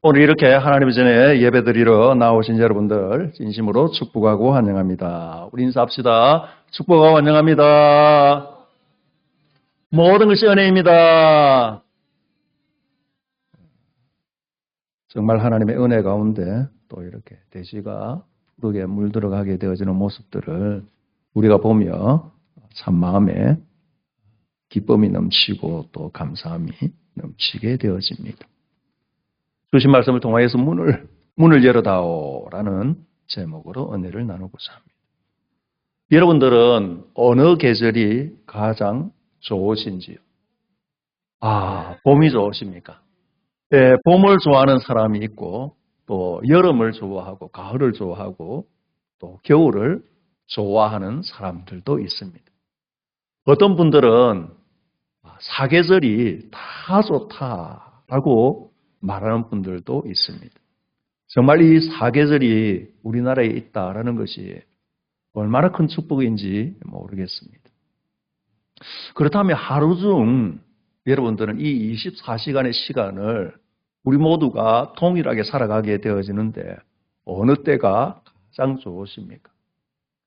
오늘 이렇게 하나님 전에 예배드리러 나오신 여러분들 진심으로 축복하고 환영합니다. 우리 인사합시다. 축복하고 환영합니다. 모든 것이 은혜입니다. 정말 하나님의 은혜 가운데 또 이렇게 대지가 푸르게 물들어가게 되어지는 모습들을 우리가 보며 참 마음에 기쁨이 넘치고 또 감사함이 넘치게 되어집니다. 주신 말씀을 통하여서 문을 열어다오라는 제목으로 은혜를 나누고자 합니다. 여러분들은 어느 계절이 가장 좋으신지요? 봄이 좋으십니까? 네, 봄을 좋아하는 사람이 있고 또 여름을 좋아하고 가을을 좋아하고 또 겨울을 좋아하는 사람들도 있습니다. 어떤 분들은 사계절이 다 좋다라고 말하는 분들도 있습니다. 정말 이 사계절이 우리나라에 있다라는 것이 얼마나 큰 축복인지 모르겠습니다. 그렇다면 하루 중 여러분들은 이 24시간의 시간을 우리 모두가 동일하게 살아가게 되어지는데 어느 때가 가장 좋으십니까?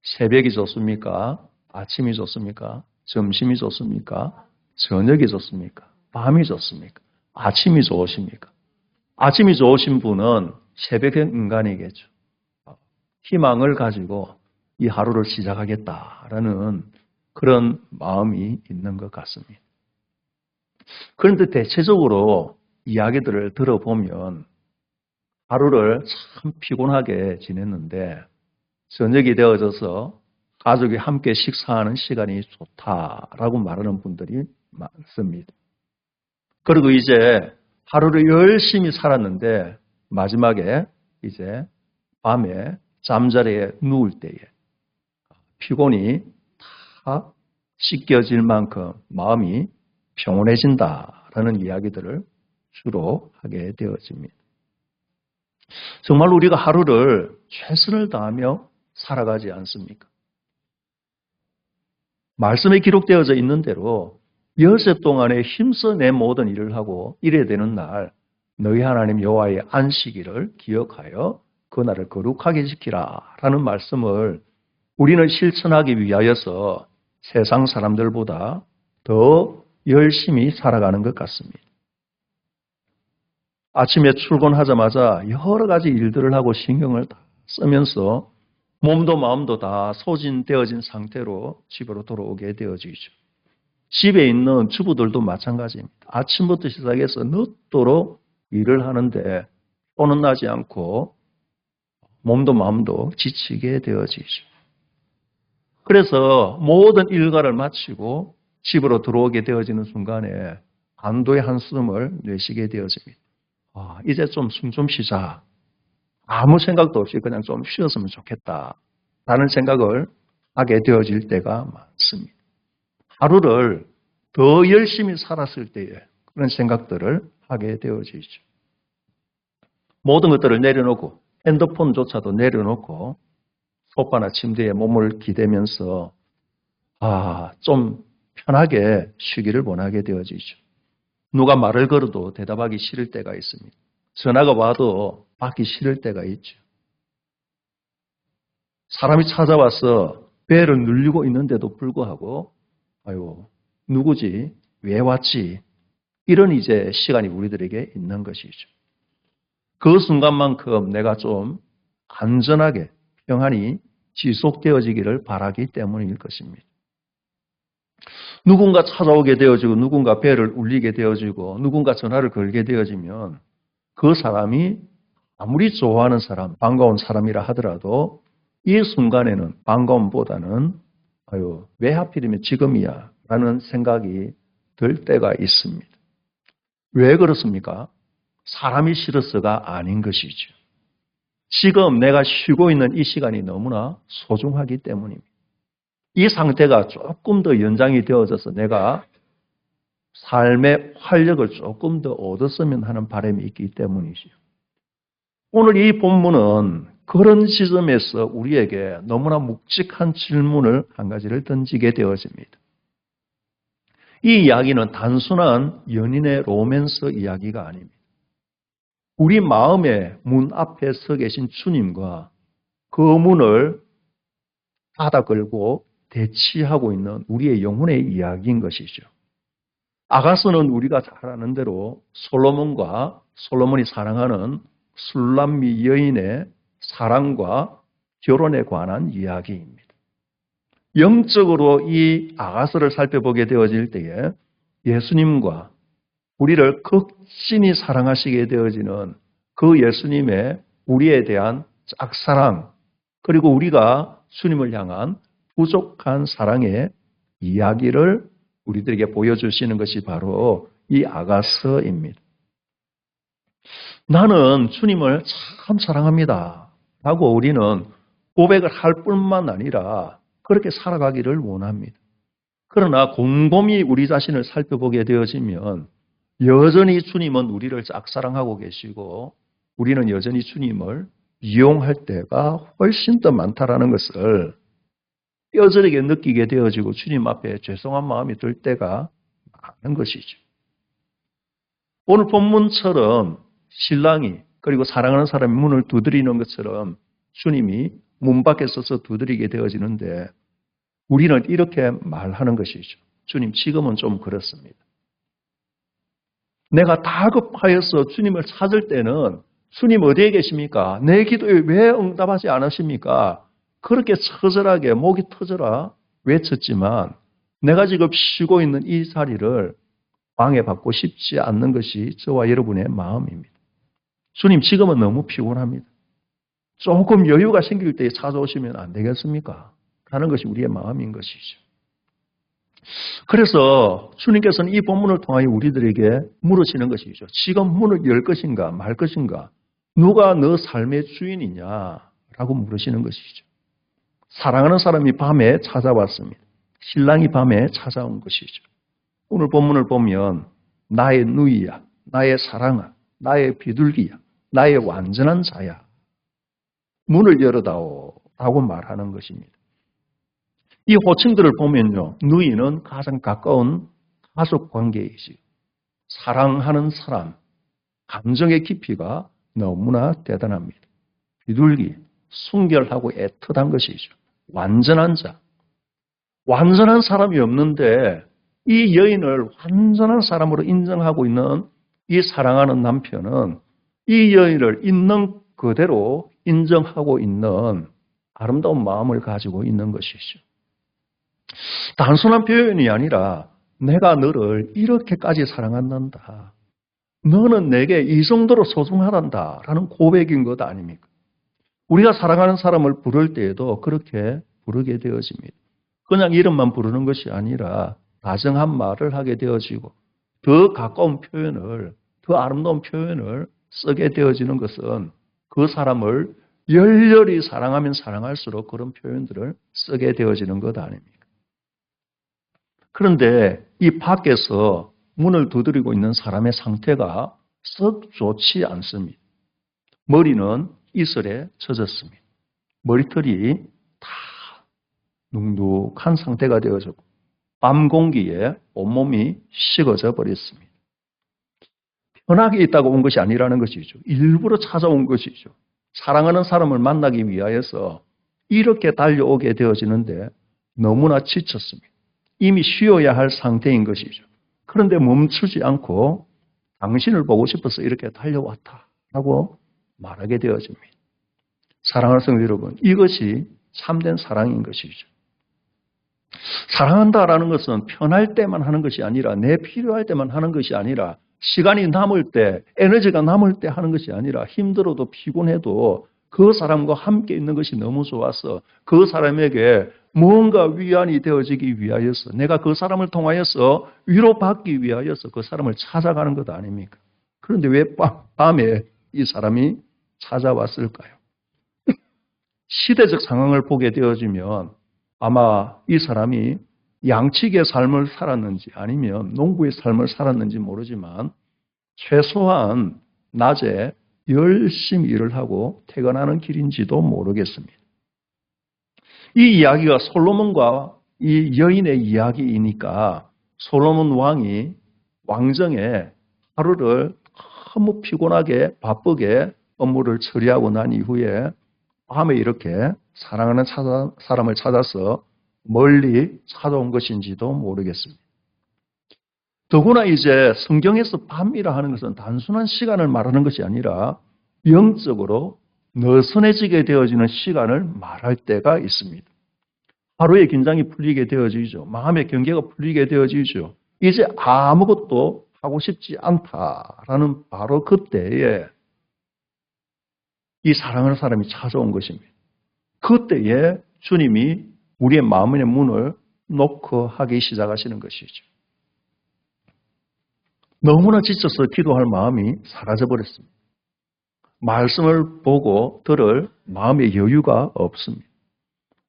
새벽이 좋습니까? 아침이 좋습니까? 점심이 좋습니까? 저녁이 좋습니까? 밤이 좋습니까? 아침이 좋으십니까? 아침이 좋으신 분은 새벽의 인간이겠죠. 희망을 가지고 이 하루를 시작하겠다라는 그런 마음이 있는 것 같습니다. 그런데 대체적으로 이야기들을 들어보면 하루를 참 피곤하게 지냈는데 저녁이 되어져서 가족이 함께 식사하는 시간이 좋다라고 말하는 분들이 많습니다. 그리고 이제 하루를 열심히 살았는데 마지막에 이제 밤에 잠자리에 누울 때에 피곤이 다 씻겨질 만큼 마음이 평온해진다라는 이야기들을 주로 하게 되어집니다. 정말 우리가 하루를 최선을 다하며 살아가지 않습니까? 말씀에 기록되어져 있는 대로 여세 동안에 힘써 내 모든 일을 하고 이래야 되는 날 너희 하나님 여호와의 안식일을 기억하여 그 날을 거룩하게 지키라 라는 말씀을 우리는 실천하기 위하여서 세상 사람들보다 더 열심히 살아가는 것 같습니다. 아침에 출근하자마자 여러 가지 일들을 하고 신경을 다 쓰면서 몸도 마음도 다 소진되어진 상태로 집으로 돌아오게 되어지죠. 집에 있는 주부들도 마찬가지입니다. 아침부터 시작해서 늦도록 일을 하는데 폰은 나지 않고 몸도 마음도 지치게 되어지죠. 그래서 모든 일과를 마치고 집으로 들어오게 되어지는 순간에 안도의 한숨을 내쉬게 되어집니다. 이제 좀 숨 좀 쉬자. 아무 생각도 없이 그냥 좀 쉬었으면 좋겠다. 라는 생각을 하게 되어질 때가 많습니다. 하루를 더 열심히 살았을 때에 그런 생각들을 하게 되어지죠. 모든 것들을 내려놓고 핸드폰조차도 내려놓고 소파나 침대에 몸을 기대면서 좀 편하게 쉬기를 원하게 되어지죠. 누가 말을 걸어도 대답하기 싫을 때가 있습니다. 전화가 와도 받기 싫을 때가 있죠. 사람이 찾아와서 배를 눌리고 있는데도 불구하고 누구지? 왜 왔지? 이런 이제 시간이 우리들에게 있는 것이죠. 그 순간만큼 내가 좀 안전하게 평안히 지속되어지기를 바라기 때문일 것입니다. 누군가 찾아오게 되어지고 누군가 배를 울리게 되어지고 누군가 전화를 걸게 되어지면 그 사람이 아무리 좋아하는 사람, 반가운 사람이라 하더라도 이 순간에는 반가움보다는 왜 하필이면 지금이야 라는 생각이 들 때가 있습니다. 왜 그렇습니까? 사람이 싫어서가 아닌 것이죠. 지금 내가 쉬고 있는 이 시간이 너무나 소중하기 때문입니다. 이 상태가 조금 더 연장이 되어져서 내가 삶의 활력을 조금 더 얻었으면 하는 바람이 있기 때문이죠. 오늘 이 본문은 그런 시점에서 우리에게 너무나 묵직한 질문을 한 가지를 던지게 되어집니다. 이 이야기는 단순한 연인의 로맨스 이야기가 아닙니다. 우리 마음의 문 앞에 서 계신 주님과 그 문을 닫아 걸고 대치하고 있는 우리의 영혼의 이야기인 것이죠. 아가서는 우리가 잘 아는 대로 솔로몬과 솔로몬이 사랑하는 술람미 여인의 사랑과 결혼에 관한 이야기입니다. 영적으로 이 아가서를 살펴보게 되어질 때에 예수님과 우리를 극진히 사랑하시게 되어지는 그 예수님의 우리에 대한 짝사랑, 그리고 우리가 주님을 향한 부족한 사랑의 이야기를 우리들에게 보여주시는 것이 바로 이 아가서입니다. 나는 주님을 참 사랑합니다 라고 우리는 고백을 할 뿐만 아니라 그렇게 살아가기를 원합니다. 그러나 곰곰이 우리 자신을 살펴보게 되어지면 여전히 주님은 우리를 짝사랑하고 계시고 우리는 여전히 주님을 이용할 때가 훨씬 더 많다라는 것을 뼈저리게 느끼게 되어지고 주님 앞에 죄송한 마음이 들 때가 많은 것이죠. 오늘 본문처럼 신랑이 그리고 사랑하는 사람이 문을 두드리는 것처럼 주님이 문 밖에 서서 두드리게 되어지는데 우리는 이렇게 말하는 것이죠. 주님, 지금은 좀 그렇습니다. 내가 다급하여서 주님을 찾을 때는 주님 어디에 계십니까? 내 기도에 왜 응답하지 않으십니까? 그렇게 처절하게 목이 터져라 외쳤지만 내가 지금 쉬고 있는 이 자리를 방해받고 싶지 않는 것이 저와 여러분의 마음입니다. 주님, 지금은 너무 피곤합니다. 조금 여유가 생길 때 찾아오시면 안 되겠습니까? 하는 것이 우리의 마음인 것이죠. 그래서 주님께서는 이 본문을 통하여 우리들에게 물으시는 것이죠. 지금 문을 열 것인가 말 것인가? 누가 너 삶의 주인이냐라고 물으시는 것이죠. 사랑하는 사람이 밤에 찾아왔습니다. 신랑이 밤에 찾아온 것이죠. 오늘 본문을 보면 나의 누이야, 나의 사랑아, 나의 비둘기야, 나의 완전한 자야. 문을 열어다오 라고 말하는 것입니다. 이 호칭들을 보면요. 누이는 가장 가까운 가족 관계이지. 사랑하는 사람, 감정의 깊이가 너무나 대단합니다. 비둘기, 순결하고 애틋한 것이죠. 완전한 자. 완전한 사람이 없는데 이 여인을 완전한 사람으로 인정하고 있는 이 사랑하는 남편은 이 여인을 있는 그대로 인정하고 있는 아름다운 마음을 가지고 있는 것이죠. 단순한 표현이 아니라 내가 너를 이렇게까지 사랑한단다. 너는 내게 이 정도로 소중하단다 라는 고백인 것 아닙니까? 우리가 사랑하는 사람을 부를 때에도 그렇게 부르게 되어집니다. 그냥 이름만 부르는 것이 아니라 다정한 말을 하게 되어지고 더 가까운 표현을, 더 아름다운 표현을 쓰게 되어지는 것은 그 사람을 열렬히 사랑하면 사랑할수록 그런 표현들을 쓰게 되어지는 것 아닙니까? 그런데 이 밖에서 문을 두드리고 있는 사람의 상태가 썩 좋지 않습니다. 머리는 이슬에 젖었습니다. 머리털이 다 눅눅한 상태가 되어졌고 밤 공기에 온몸이 식어져 버렸습니다. 편하게 있다고 온 것이 아니라는 것이죠. 일부러 찾아온 것이죠. 사랑하는 사람을 만나기 위하여서 이렇게 달려오게 되어지는데 너무나 지쳤습니다. 이미 쉬어야 할 상태인 것이죠. 그런데 멈추지 않고 당신을 보고 싶어서 이렇게 달려왔다라고 말하게 되어집니다. 사랑하는 성도 여러분, 이것이 참된 사랑인 것이죠. 사랑한다라는 것은 편할 때만 하는 것이 아니라 내 필요할 때만 하는 것이 아니라 시간이 남을 때, 에너지가 남을 때 하는 것이 아니라 힘들어도 피곤해도 그 사람과 함께 있는 것이 너무 좋아서 그 사람에게 무언가 위안이 되어지기 위하여서 내가 그 사람을 통하여서 위로받기 위하여서 그 사람을 찾아가는 것 아닙니까? 그런데 왜 밤에 이 사람이 찾아왔을까요? 시대적 상황을 보게 되어지면 아마 이 사람이 양치기의 삶을 살았는지 아니면 농부의 삶을 살았는지 모르지만 최소한 낮에 열심히 일을 하고 퇴근하는 길인지도 모르겠습니다. 이 이야기가 솔로몬과 이 여인의 이야기이니까 솔로몬 왕이 왕정에 하루를 너무 피곤하게 바쁘게 업무를 처리하고 난 이후에 밤에 이렇게 사랑하는 사람을 찾아서 멀리 찾아온 것인지도 모르겠습니다. 더구나 이제 성경에서 밤이라 하는 것은 단순한 시간을 말하는 것이 아니라 영적으로 느슨해지게 되어지는 시간을 말할 때가 있습니다. 하루의 긴장이 풀리게 되어지죠. 마음의 경계가 풀리게 되어지죠. 이제 아무것도 하고 싶지 않다라는 바로 그때에 이 사랑하는 사람이 찾아온 것입니다. 그때에 주님이 우리의 마음의 문을 노크하기 시작하시는 것이죠. 너무나 지쳐서 기도할 마음이 사라져버렸습니다. 말씀을 보고 들을 마음의 여유가 없습니다.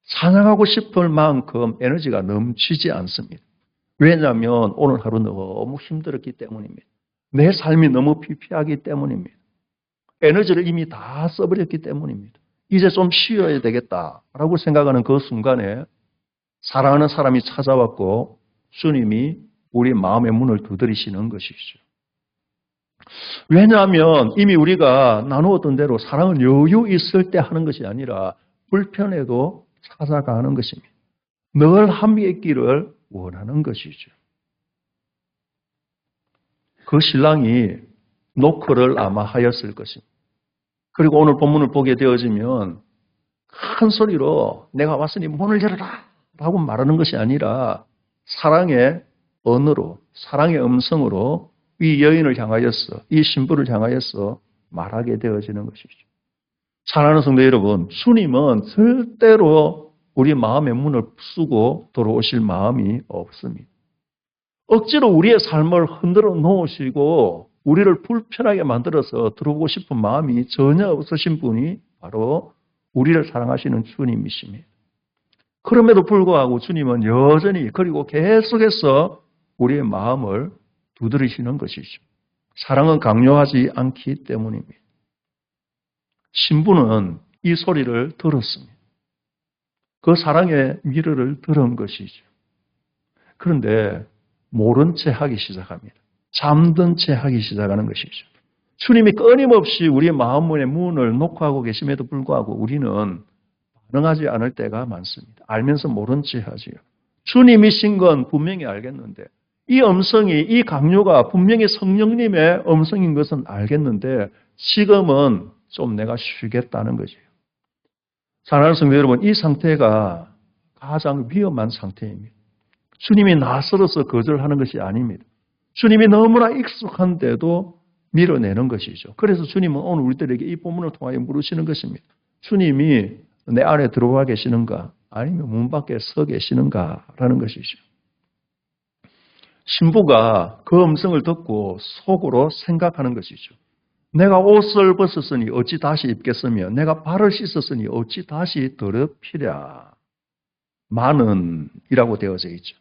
찬양하고 싶을 만큼 에너지가 넘치지 않습니다. 왜냐하면 오늘 하루 너무 힘들었기 때문입니다. 내 삶이 너무 피폐하기 때문입니다. 에너지를 이미 다 써버렸기 때문입니다. 이제 좀 쉬어야 되겠다라고 생각하는 그 순간에 사랑하는 사람이 찾아왔고 주님이 우리 마음의 문을 두드리시는 것이죠. 왜냐하면 이미 우리가 나누었던 대로 사랑은 여유 있을 때 하는 것이 아니라 불편해도 찾아가는 것입니다. 늘 함께 있기를 원하는 것이죠. 그 신랑이 노크를 아마 하였을 것입니다. 그리고 오늘 본문을 보게 되어지면 큰 소리로 내가 왔으니 문을 열어라 라고 말하는 것이 아니라 사랑의 언어로, 사랑의 음성으로 이 여인을 향하여서, 이 신부를 향하여서 말하게 되어지는 것이죠. 사랑하는 성도 여러분, 주님은 절대로 우리 마음의 문을 부수고 들어오실 마음이 없습니다. 억지로 우리의 삶을 흔들어 놓으시고 우리를 불편하게 만들어서 들어오고 싶은 마음이 전혀 없으신 분이 바로 우리를 사랑하시는 주님이십니다. 그럼에도 불구하고 주님은 여전히 그리고 계속해서 우리의 마음을 두드리시는 것이죠. 사랑은 강요하지 않기 때문입니다. 신부는 이 소리를 들었습니다. 그 사랑의 미르를 들은 것이죠. 그런데 모른 채 하기 시작합니다. 잠든 채 하기 시작하는 것이죠. 주님이 끊임없이 우리의 마음의 문을 노크하고 계심에도 불구하고 우리는 반응하지 않을 때가 많습니다. 알면서 모른 채 하지요. 주님이신 건 분명히 알겠는데 이 음성이, 이 강요가 분명히 성령님의 음성인 것은 알겠는데 지금은 좀 내가 쉬겠다는 거죠. 사랑하는 성도 여러분, 이 상태가 가장 위험한 상태입니다. 주님이 낯설어서 거절하는 것이 아닙니다. 주님이 너무나 익숙한데도 밀어내는 것이죠. 그래서 주님은 오늘 우리들에게 이 본문을 통하여 물으시는 것입니다. 주님이 내 안에 들어와 계시는가? 아니면 문 밖에 서 계시는가? 라는 것이죠. 신부가 그 음성을 듣고 속으로 생각하는 것이죠. 내가 옷을 벗었으니 어찌 다시 입겠으며 내가 발을 씻었으니 어찌 다시 더럽히랴. 많은 이라고 되어져 있죠.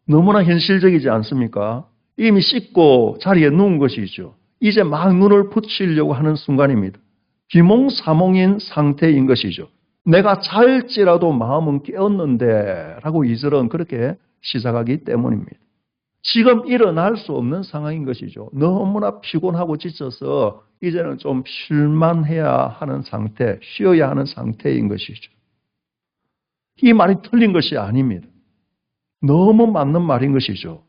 너무나 현실적이지 않습니까? 이미 씻고 자리에 누운 것이죠. 이제 막 눈을 붙이려고 하는 순간입니다. 비몽사몽인 상태인 것이죠. 내가 잘지라도 마음은 깨었는데 라고 2절은 그렇게 시작하기 때문입니다. 지금 일어날 수 없는 상황인 것이죠. 너무나 피곤하고 지쳐서 이제는 좀 쉴만해야 하는 상태, 쉬어야 하는 상태인 것이죠. 이 말이 틀린 것이 아닙니다. 너무 맞는 말인 것이죠.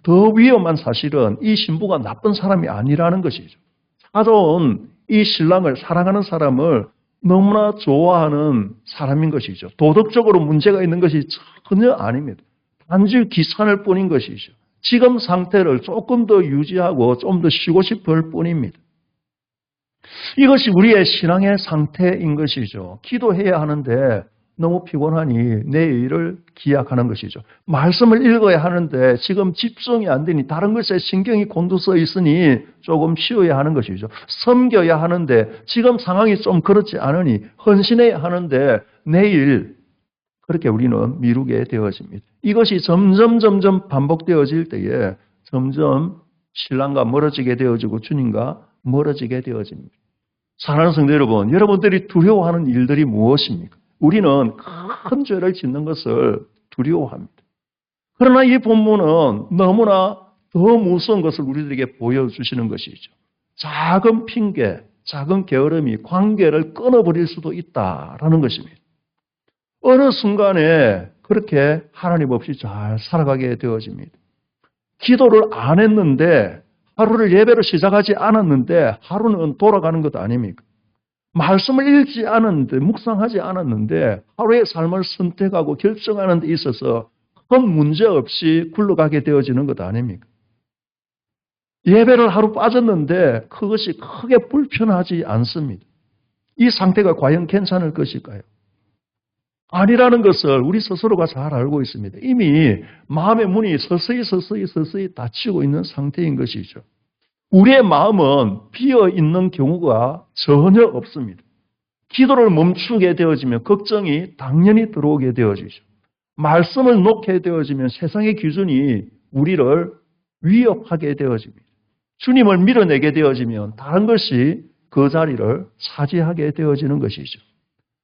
더 위험한 사실은 이 신부가 나쁜 사람이 아니라는 것이죠. 찾아온 이 신랑을 사랑하는 사람을 너무나 좋아하는 사람인 것이죠. 도덕적으로 문제가 있는 것이 전혀 아닙니다. 단지 기산일 뿐인 것이죠. 지금 상태를 조금 더 유지하고 좀 더 쉬고 싶을 뿐입니다. 이것이 우리의 신앙의 상태인 것이죠. 기도해야 하는데 너무 피곤하니 내일을 기약하는 것이죠. 말씀을 읽어야 하는데 지금 집중이 안 되니 다른 것에 신경이 곤두서 있으니 조금 쉬어야 하는 것이죠. 섬겨야 하는데 지금 상황이 좀 그렇지 않으니 헌신해야 하는데 내일 그렇게 우리는 미루게 되어집니다. 이것이 점점 반복되어질 때에 점점 신랑과 멀어지게 되어지고 주님과 멀어지게 되어집니다. 사랑하는 성도 여러분, 여러분들이 두려워하는 일들이 무엇입니까? 우리는 큰 죄를 짓는 것을 두려워합니다. 그러나 이 본문은 너무나 더 무서운 것을 우리들에게 보여주시는 것이죠. 작은 핑계, 작은 게으름이 관계를 끊어버릴 수도 있다라는 것입니다. 어느 순간에 그렇게 하나님 없이 잘 살아가게 되어집니다. 기도를 안 했는데, 하루를 예배로 시작하지 않았는데 하루는 돌아가는 것 아닙니까? 말씀을 읽지 않았는데, 묵상하지 않았는데 하루의 삶을 선택하고 결정하는 데 있어서 큰 문제 없이 굴러가게 되어지는 것 아닙니까? 예배를 하루 빠졌는데 그것이 크게 불편하지 않습니다. 이 상태가 과연 괜찮을 것일까요? 아니라는 것을 우리 스스로가 잘 알고 있습니다. 이미 마음의 문이 서서히 닫히고 있는 상태인 것이죠. 우리의 마음은 비어 있는 경우가 전혀 없습니다. 기도를 멈추게 되어지면 걱정이 당연히 들어오게 되어지죠. 말씀을 놓게 되어지면 세상의 기준이 우리를 위협하게 되어집니다. 주님을 밀어내게 되어지면 다른 것이 그 자리를 차지하게 되어지는 것이죠.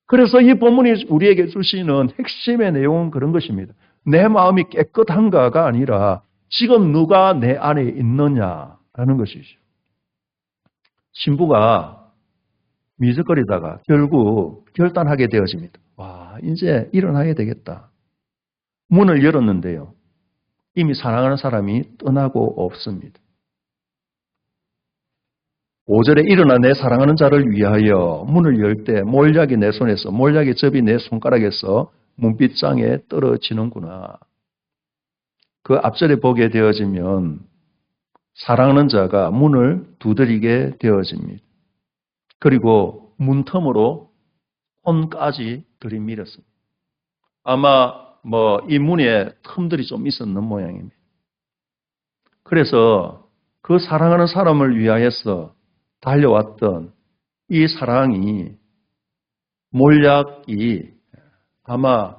그래서 이 본문이 우리에게 주시는 핵심의 내용은 그런 것입니다. 내 마음이 깨끗한가가 아니라 지금 누가 내 안에 있느냐라는 것이죠. 신부가 미적거리다가 결국 결단하게 되어집니다. 와, 이제 일어나야 되겠다. 문을 열었는데요. 이미 사랑하는 사람이 떠나고 없습니다. 5절에 일어나 내 사랑하는 자를 위하여 문을 열 때 몰약이 내 손에서, 몰약의 접이 내 손가락에서 문빗장에 떨어지는구나. 그 앞절에 보게 되어지면 사랑하는 자가 문을 두드리게 되어집니다. 그리고 문틈으로 손까지 들이밀었습니다. 아마 이 문에 틈들이 좀 있었는 모양입니다. 그래서 그 사랑하는 사람을 위하여서 달려왔던 이 사랑이, 몰약이 아마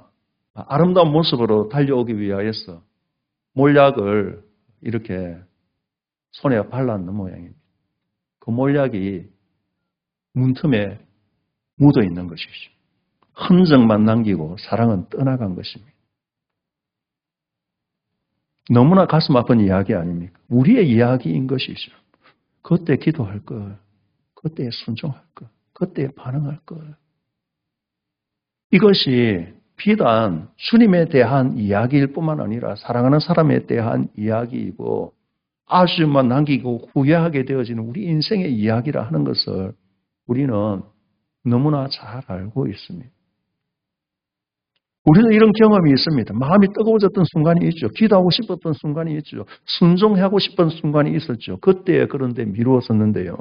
아름다운 모습으로 달려오기 위하여서 몰약을 이렇게 손에 발랐는 모양입니다. 그 몰약이 문틈에 묻어 있는 것이죠. 흔적만 남기고 사랑은 떠나간 것입니다. 너무나 가슴 아픈 이야기 아닙니까? 우리의 이야기인 것이죠. 그때 기도할 걸, 그때 순종할 걸, 그때 반응할 걸. 이것이 비단 주님에 대한 이야기일 뿐만 아니라 사랑하는 사람에 대한 이야기이고 아쉬움만 남기고 후회하게 되어지는 우리 인생의 이야기라 하는 것을 우리는 너무나 잘 알고 있습니다. 우리도 이런 경험이 있습니다. 마음이 뜨거워졌던 순간이 있죠. 기도하고 싶었던 순간이 있죠. 순종하고 싶은 순간이 있었죠. 그때 그런데 미루었었는데요.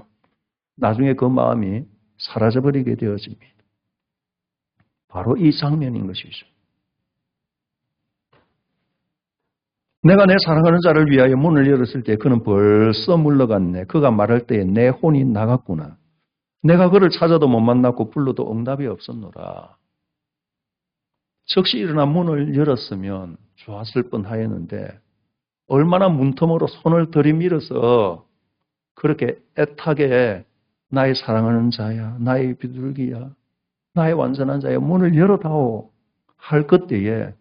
나중에 그 마음이 사라져버리게 되어집니다. 바로 이 장면인 것이죠. 내가 내 사랑하는 자를 위하여 문을 열었을 때 그는 벌써 물러갔네. 그가 말할 때에 내 혼이 나갔구나. 내가 그를 찾아도 못 만났고 불러도 응답이 없었노라. 즉시 일어나 문을 열었으면 좋았을 뻔하였는데 얼마나 문틈으로 손을 들이밀어서 그렇게 애타게 나의 사랑하는 자야, 나의 비둘기야, 나의 완전한 자야, 문을 열어다오 할 그때에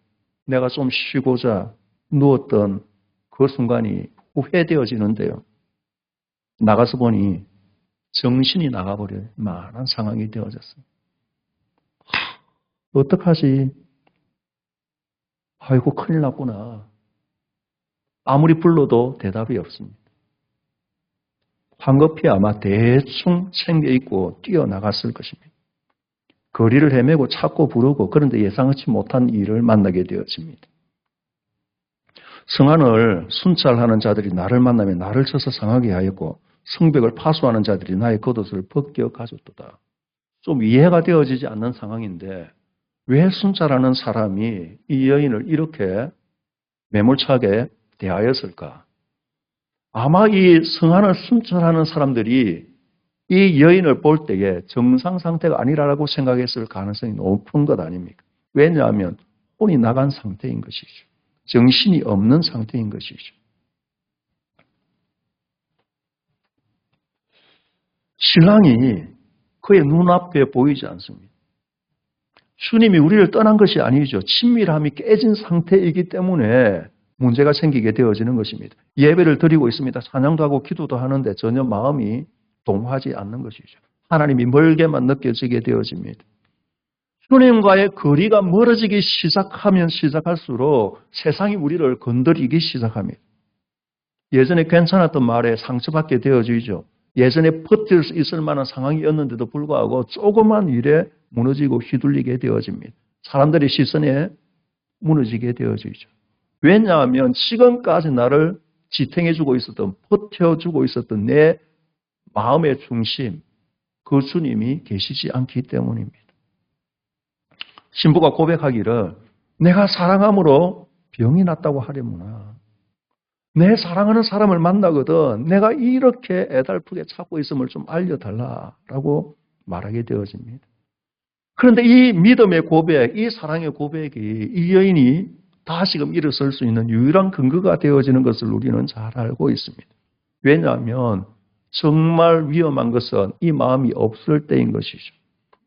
내가 좀 쉬고자 누웠던 그 순간이 후회되어지는데요. 나가서 보니 정신이 나가버릴 만한 상황이 되어졌어요. 어떡하지? 아이고 큰일 났구나. 아무리 불러도 대답이 없습니다. 황급히 아마 대충 챙겨입고 뛰어나갔을 것입니다. 거리를 헤매고 찾고 부르고 그런데 예상치 못한 일을 만나게 되어집니다. 성안을 순찰하는 자들이 나를 만나며 나를 쳐서 상하게 하였고 성벽을 파수하는 자들이 나의 겉옷을 벗겨 가졌도다. 좀 이해가 되어지지 않는 상황인데 왜 순찰하는 사람이 이 여인을 이렇게 매몰차게 대하였을까? 아마 이 성안을 순찰하는 사람들이 이 여인을 볼 때에 정상 상태가 아니라고 생각했을 가능성이 높은 것 아닙니까? 왜냐하면 혼이 나간 상태인 것이죠. 정신이 없는 상태인 것이죠. 신랑이 그의 눈앞에 보이지 않습니다. 주님이 우리를 떠난 것이 아니죠. 친밀함이 깨진 상태이기 때문에 문제가 생기게 되어지는 것입니다. 예배를 드리고 있습니다. 찬양도 하고 기도도 하는데 전혀 마음이 동하지 않는 것이죠. 하나님이 멀게만 느껴지게 되어집니다. 주님과의 거리가 멀어지기 시작하면 시작할수록 세상이 우리를 건드리기 시작합니다. 예전에 괜찮았던 말에 상처받게 되어지죠. 예전에 버틸 수 있을 만한 상황이었는데도 불구하고 조그만 일에 무너지고 휘둘리게 되어집니다. 사람들의 시선에 무너지게 되어지죠. 왜냐하면 지금까지 나를 지탱해주고 있었던, 버텨주고 있었던 내 마음의 중심, 그 주님이 계시지 않기 때문입니다. 신부가 고백하기를 내가 사랑함으로 병이 났다고 하려무나 내 사랑하는 사람을 만나거든 내가 이렇게 애달프게 찾고 있음을 좀 알려달라라고 말하게 되어집니다. 그런데 이 믿음의 고백, 이 사랑의 고백이 이 여인이 다시금 일어설 수 있는 유일한 근거가 되어지는 것을 우리는 잘 알고 있습니다. 왜냐하면 정말 위험한 것은 이 마음이 없을 때인 것이죠.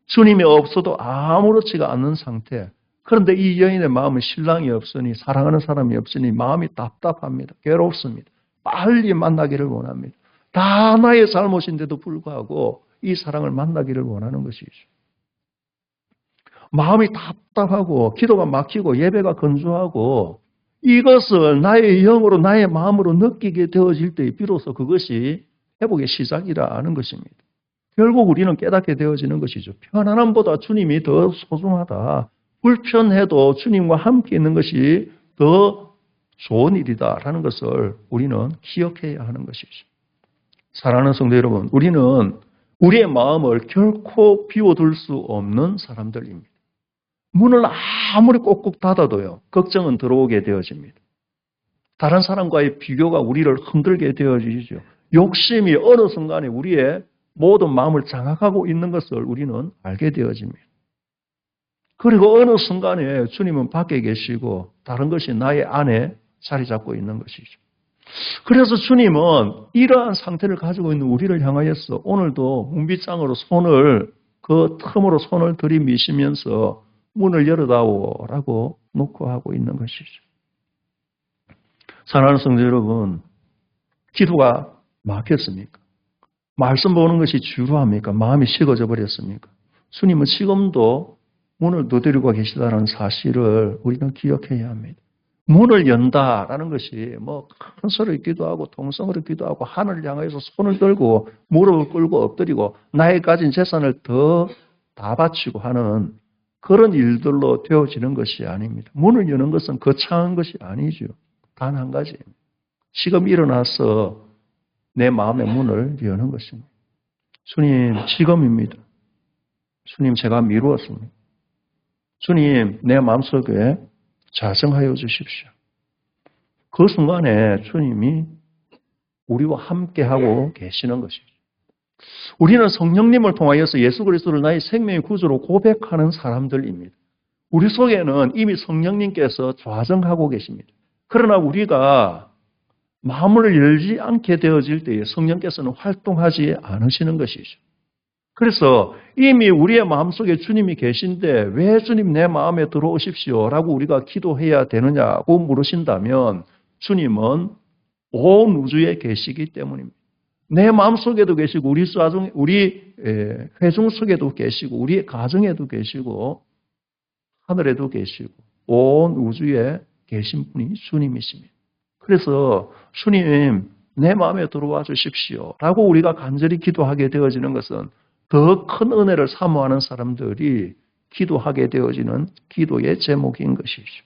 주님이 없어도 아무렇지가 않는 상태. 그런데 이 여인의 마음은 신랑이 없으니 사랑하는 사람이 없으니 마음이 답답합니다. 괴롭습니다. 빨리 만나기를 원합니다. 다 나의 잘못인데도 불구하고 이 사랑을 만나기를 원하는 것이죠. 마음이 답답하고 기도가 막히고 예배가 건조하고 이것을 나의 영으로 나의 마음으로 느끼게 되어질 때 비로소 그것이 회복의 시작이라는 것입니다. 결국 우리는 깨닫게 되어지는 것이죠. 편안함보다 주님이 더 소중하다. 불편해도 주님과 함께 있는 것이 더 좋은 일이다라는 것을 우리는 기억해야 하는 것이죠. 사랑하는 성도 여러분, 우리는 우리의 마음을 결코 비워둘 수 없는 사람들입니다. 문을 아무리 꼭꼭 닫아도요, 걱정은 들어오게 되어집니다. 다른 사람과의 비교가 우리를 흔들게 되어지죠. 욕심이 어느 순간에 우리의 모든 마음을 장악하고 있는 것을 우리는 알게 되어집니다. 그리고 어느 순간에 주님은 밖에 계시고 다른 것이 나의 안에 자리 잡고 있는 것이죠. 그래서 주님은 이러한 상태를 가지고 있는 우리를 향하여서 오늘도 문빗장으로 그 틈으로 손을 들이미시면서 문을 열어다오라고 놓고 하고 있는 것이죠. 사랑하는 성도 여러분, 기도가 막혔습니까? 말씀 보는 것이 지루합니까? 마음이 식어져 버렸습니까? 주님은 지금도 문을 두드리고 계시다는 사실을 우리는 기억해야 합니다. 문을 연다라는 것이 큰 소리를 기도하고 통성으로 기도하고 하늘을 향해서 손을 들고 무릎을 꿇고 엎드리고 나의 가진 재산을 다 바치고 하는 그런 일들로 되어지는 것이 아닙니다. 문을 여는 것은 거창한 것이 아니죠. 단 한 가지입니다. 지금 일어나서 내 마음의 문을 여는 것입니다. 주님, 지금입니다. 주님, 제가 미루었습니다. 주님, 내 마음속에 자정하여 주십시오. 그 순간에 주님이 우리와 함께하고 계시는 것이죠. 우리는 성령님을 통하여서 예수 그리스도를 나의 생명의 구주로 고백하는 사람들입니다. 우리 속에는 이미 성령님께서 좌정하고 계십니다. 그러나 우리가 마음을 열지 않게 되어질 때에 성령께서는 활동하지 않으시는 것이죠. 그래서 이미 우리의 마음속에 주님이 계신데 왜 주님 내 마음에 들어오십시오 라고 우리가 기도해야 되느냐고 물으신다면 주님은 온 우주에 계시기 때문입니다. 내 마음속에도 계시고 우리 회중 속에도 계시고 우리의 가정에도 계시고 하늘에도 계시고 온 우주에 계신 분이 주님이십니다. 그래서 주님 내 마음에 들어와 주십시오 라고 우리가 간절히 기도하게 되어지는 것은 더 큰 은혜를 사모하는 사람들이 기도하게 되어지는 기도의 제목인 것이죠.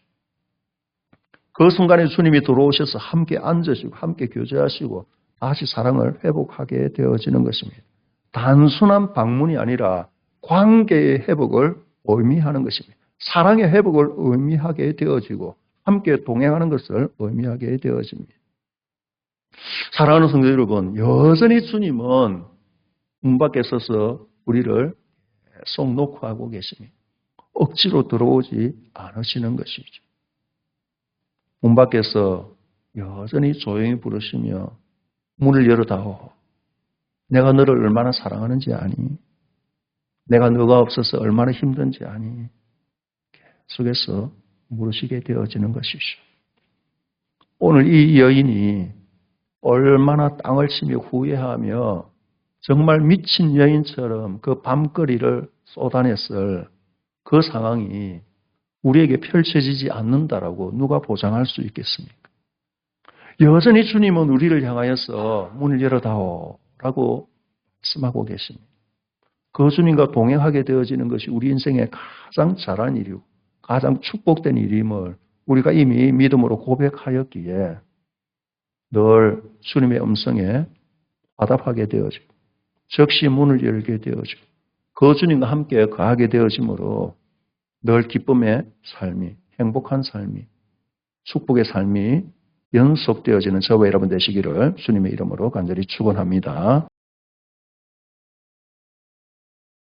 그 순간에 주님이 들어오셔서 함께 앉으시고 함께 교제하시고 다시 사랑을 회복하게 되어지는 것입니다. 단순한 방문이 아니라 관계의 회복을 의미하는 것입니다. 사랑의 회복을 의미하게 되어지고 함께 동행하는 것을 의미하게 되어집니다. 사랑하는 성도 여러분, 여전히 주님은 문 밖에 서서 우리를 속 놓고 하고 계십니다. 억지로 들어오지 않으시는 것이죠. 문 밖에서 여전히 조용히 부르시며 문을 열어다오. 내가 너를 얼마나 사랑하는지 아니? 내가 너가 없어서 얼마나 힘든지 아니? 속에서 물으시게 되어지는 것이죠. 오늘 이 여인이 얼마나 땅을 치며 후회하며 정말 미친 여인처럼 그 밤거리를 쏟아냈을 그 상황이 우리에게 펼쳐지지 않는다라고 누가 보장할 수 있겠습니까? 여전히 주님은 우리를 향하여서 문을 열어다오라고 말씀하고 계십니다. 그 주님과 동행하게 되어지는 것이 우리 인생의 가장 잘한 일이고 가장 축복된 일임을 우리가 이미 믿음으로 고백하였기에 늘 주님의 음성에 화답하게 되어지고 즉시 문을 열게 되어지고 그 주님과 함께 거하게 되어지므로 늘 기쁨의 삶이, 행복한 삶이, 축복의 삶이 연속되어지는 저와 여러분 되시기를 주님의 이름으로 간절히 축원합니다.